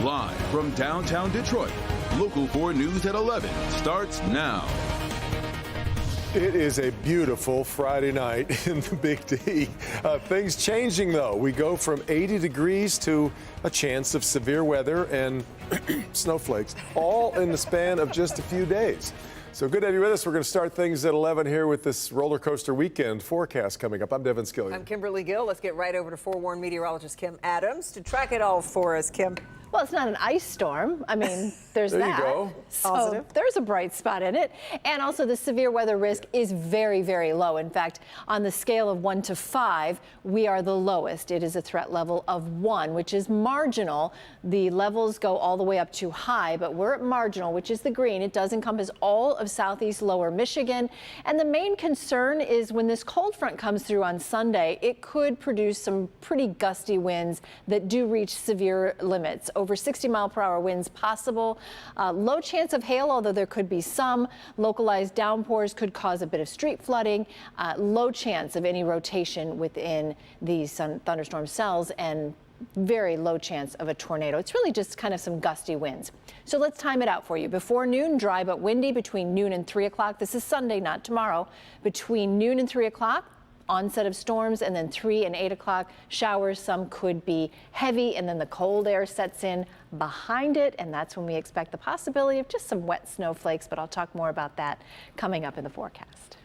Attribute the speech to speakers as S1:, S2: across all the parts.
S1: Live from downtown Detroit, Local 4 News at 11 starts now.
S2: It is a beautiful Friday night in the Big D. Things changing, though. We go from 80 degrees to a chance of severe weather and snowflakes, all in the span of just a few days. So good to have you with us. We're going to start things at 11 here with this roller coaster weekend forecast coming up. I'm Devin Skillian.
S3: I'm Kimberly Gill. Let's get right over to forewarned meteorologist Kim Adams to track it all for us, Kim.
S4: Well, it's not an ice storm. I mean, there's
S2: there
S4: that.
S2: You go.
S4: So there's a bright spot in it. And also the severe weather risk is very, very low. In fact, on the scale of 1 to 5, we are the lowest. It is a threat level of 1, which is marginal. The levels go all the way up to high, but we're at marginal, which is the green. It does encompass all of southeast lower Michigan. And the main concern is when this cold front comes through on Sunday, it could produce some pretty gusty winds that do reach severe limits. Over 60-mile-per-hour winds possible. Low chance of hail, although there could be some. Localized downpours could cause a bit of street flooding. Low chance of any rotation within these thunderstorm cells, and very low chance of a tornado. It's really just kind of some gusty winds. So let's time it out for you. Before noon, dry but windy between noon and 3 o'clock. This is Sunday, not tomorrow. Between noon and 3 o'clock, onset of storms, and then 3 and 8 o'clock showers. Some could be heavy, and then the cold air sets in behind it, and that's when we expect the possibility of just some wet snowflakes, but I'll talk more about that coming up in the forecast.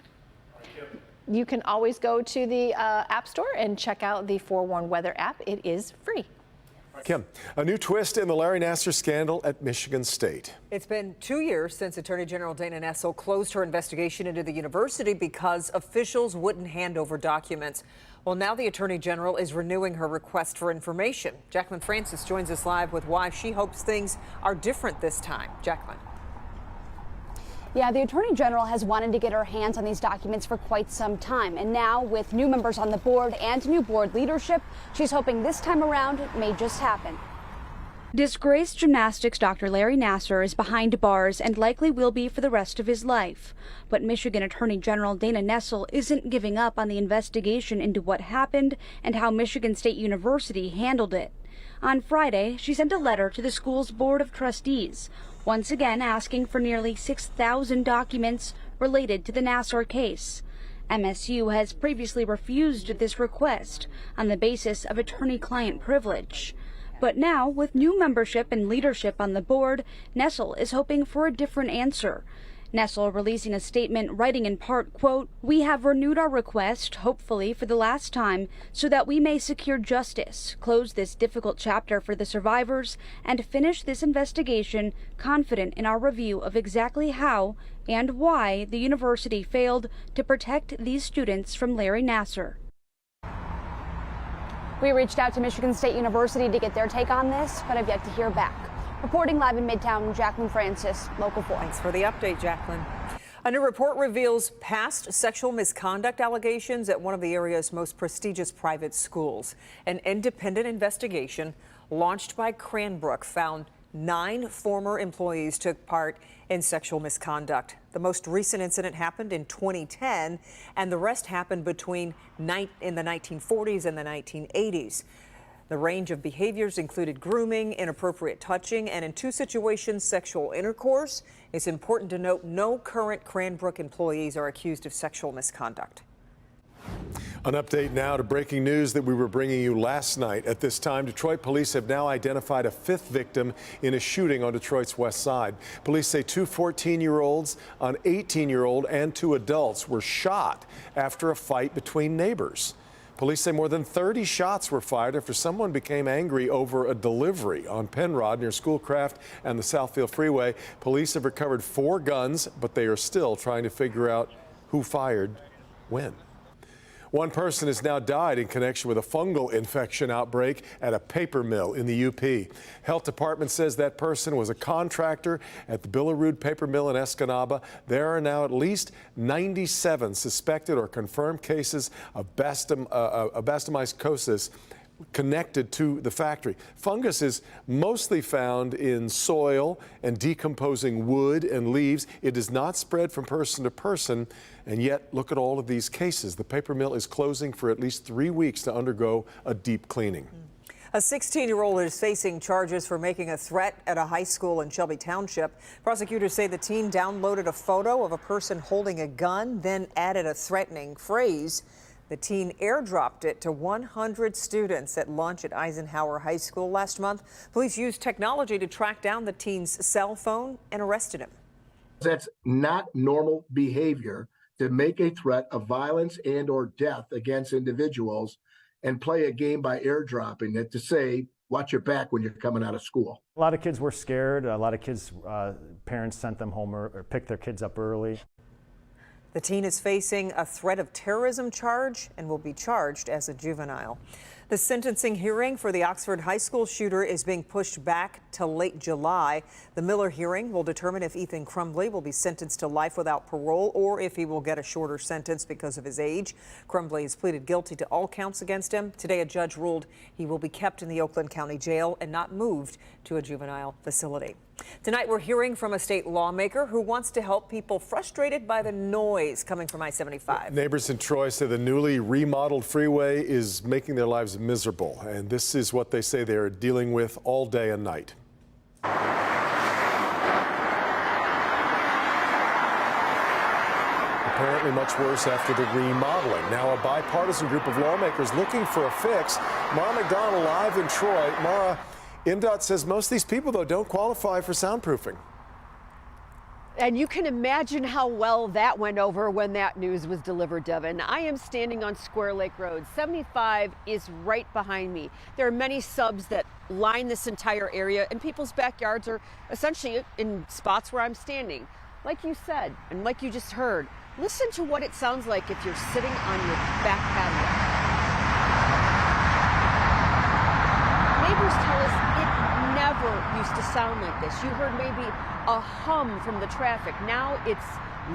S4: You can always go to the App Store and check out the Forewarned Weather app. It is free.
S2: Kim, a new twist in the Larry Nassar scandal at Michigan State.
S3: It's been 2 years since Attorney General Dana Nessel closed her investigation into the university because officials wouldn't hand over documents. Well, now the Attorney General is renewing her request for information. Jacqueline Francis joins us live with why she hopes things are different this time. Jacqueline.
S5: Yeah, the Attorney General has wanted to get her hands on these documents for quite some time. And now, with new members on the board and new board leadership, she's hoping this time around it may just happen.
S6: Disgraced gymnastics Dr. Larry Nassar is behind bars and likely will be for the rest of his life. But Michigan Attorney General Dana Nessel isn't giving up on the investigation into what happened and how Michigan State University handled it. On Friday, she sent a letter to the school's Board of Trustees, once again asking for nearly 6,000 documents related to the Nassar case. MSU has previously refused this request on the basis of attorney-client privilege. But now, with new membership and leadership on the board, Nessel is hoping for a different answer. Nessel releasing a statement writing in part, quote, "We have renewed our request, hopefully for the last time, so that we may secure justice, close this difficult chapter for the survivors, and finish this investigation confident in our review of exactly how and why the university failed to protect these students from Larry Nassar."
S5: We reached out to Michigan State University to get their take on this, but I've yet to hear back. Reporting live in Midtown, Jacqueline Francis, Local 4.
S3: Thanks for the update, Jacqueline. A new report reveals past sexual misconduct allegations at one of the area's most prestigious private schools. An independent investigation launched by Cranbrook found 9 former employees took part in sexual misconduct. The most recent incident happened in 2010, and the rest happened in the 1940s and the 1980s. The range of behaviors included grooming, inappropriate touching, and in 2 situations, sexual intercourse. It's important to note no current Cranbrook employees are accused of sexual misconduct.
S2: An update now to breaking news that we were bringing you last night. At this time, Detroit police have now identified a 5th victim in a shooting on Detroit's west side. Police say 2 14-year-olds, an 18-year-old, and 2 adults were shot after a fight between neighbors. Police say more than 30 shots were fired after someone became angry over a delivery on Penrod near Schoolcraft and the Southfield Freeway. Police have recovered 4 guns, but they are still trying to figure out who fired when. One person has now died in connection with a fungal infection outbreak at a paper mill in the UP. Health Department says that person was a contractor at the Billerud paper mill in Escanaba. There are now at least 97 suspected or confirmed cases of bastomycosis connected to the factory. Fungus is mostly found in soil and decomposing wood and leaves. It does not spread from person to person, and yet look at all of these cases. The paper mill is closing for at least 3 weeks to undergo a deep cleaning.
S3: A 16-year-old is facing charges for making a threat at a high school in Shelby Township. Prosecutors say the teen downloaded a photo of a person holding a gun, then added a threatening phrase. The teen airdropped it to 100 students at lunch at Eisenhower High School last month. Police used technology to track down the teen's cell phone and arrested him.
S7: That's not normal behavior to make a threat of violence and or death against individuals and play a game by airdropping it to say, watch your back when you're coming out of school.
S8: A lot of kids were scared. A lot of kids, parents sent them home or picked their kids up early.
S3: The teen is facing a threat of terrorism charge and will be charged as a juvenile. The sentencing hearing for the Oxford High School shooter is being pushed back to late July. The Miller hearing will determine if Ethan Crumbley will be sentenced to life without parole or if he will get a shorter sentence because of his age. Crumbley has pleaded guilty to all counts against him. Today, a judge ruled he will be kept in the Oakland County Jail and not moved to a juvenile facility. Tonight, we're hearing from a state lawmaker who wants to help people frustrated by the noise coming from I-75.
S2: Neighbors in Troy say the newly remodeled freeway is making their lives miserable, and this is what they say they're dealing with all day and night. Apparently much worse after the remodeling. Now a bipartisan group of lawmakers looking for a fix. Mara McDonald live in Troy. Mara, MDOT says most of these people, though, don't qualify for soundproofing.
S9: And you can imagine how well that went over when that news was delivered, Devin. I am standing on Square Lake Road. 75 is right behind me. There are many subs that line this entire area, and people's backyards are essentially in spots where I'm standing. Like you said, and like you just heard, listen to what it sounds like if you're sitting on your back patio. Neighbors tell us it never used to sound like this. You heard maybe a hum from the traffic. Now it's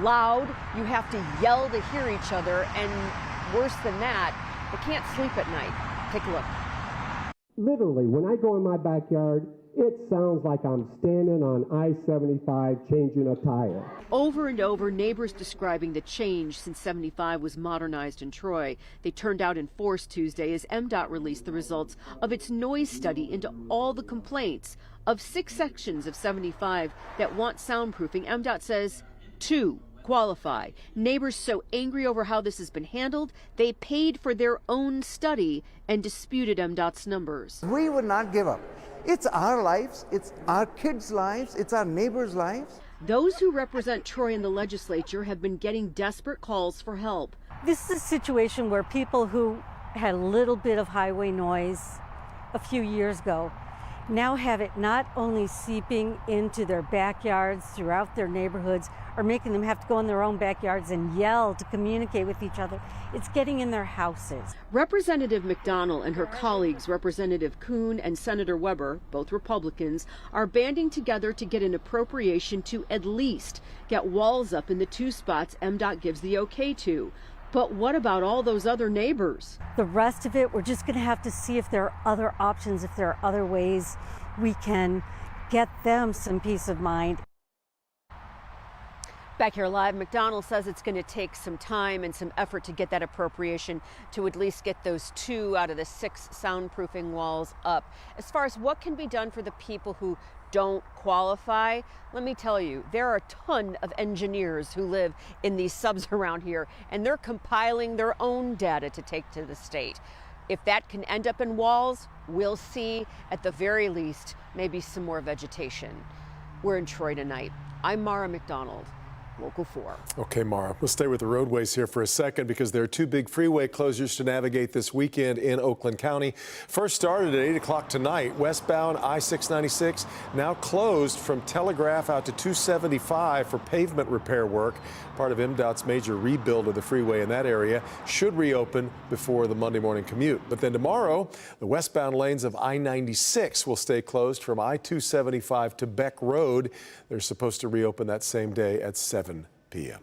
S9: loud. You have to yell to hear each other, and worse than that, they can't sleep at night. Take a look.
S10: Literally, when I go in my backyard, it sounds like I'm standing on I75 changing a tire.
S9: Over and over, neighbors describing the change since 75 was modernized in Troy. They turned out in force Tuesday as MDOT released the results of its noise study into all the complaints. Of 6 sections of 75 that want soundproofing, MDOT says 2 qualify. Neighbors so angry over how this has been handled, they paid for their own study and disputed MDOT's numbers.
S11: We would not give up. It's our lives, it's our kids' lives, it's our neighbors' lives.
S9: Those who represent Troy in the legislature have been getting desperate calls for help.
S12: This is a situation where people who had a little bit of highway noise a few years ago now have it not only seeping into their backyards throughout their neighborhoods or making them have to go in their own backyards and yell to communicate with each other, it's getting in their houses.
S9: Representative McDonald and her colleagues, Representative Kuhn and Senator Weber, both Republicans, are banding together to get an appropriation to at least get walls up in the 2 spots MDOT gives the okay to. But what about all those other neighbors?
S12: The rest of it, we're just going to have to see if there are other options, if there are other ways we can get them some peace of mind.
S9: Back here live, McDonald says it's going to take some time and some effort to get that appropriation to at least get those 2 out of the 6 soundproofing walls up. As far as what can be done for the people who don't qualify, let me tell you, there are a ton of engineers who live in these subs around here, and they're compiling their own data to take to the state. If that can end up in walls, we'll see, at the very least, maybe some more vegetation. We're in Troy tonight. I'm Mara McDonald. Local 4.
S2: Okay, Mara, we'll stay with the roadways here for a second because there are 2 big freeway closures to navigate this weekend in Oakland County. First started at 8 o'clock tonight. Westbound I-696 now closed from Telegraph out to 275 for pavement repair work. Part of MDOT's major rebuild of the freeway in that area should reopen before the Monday morning commute. But then tomorrow, the westbound lanes of I-96 will stay closed from I-275 to Beck Road. They're supposed to reopen that same day at 7 p.m.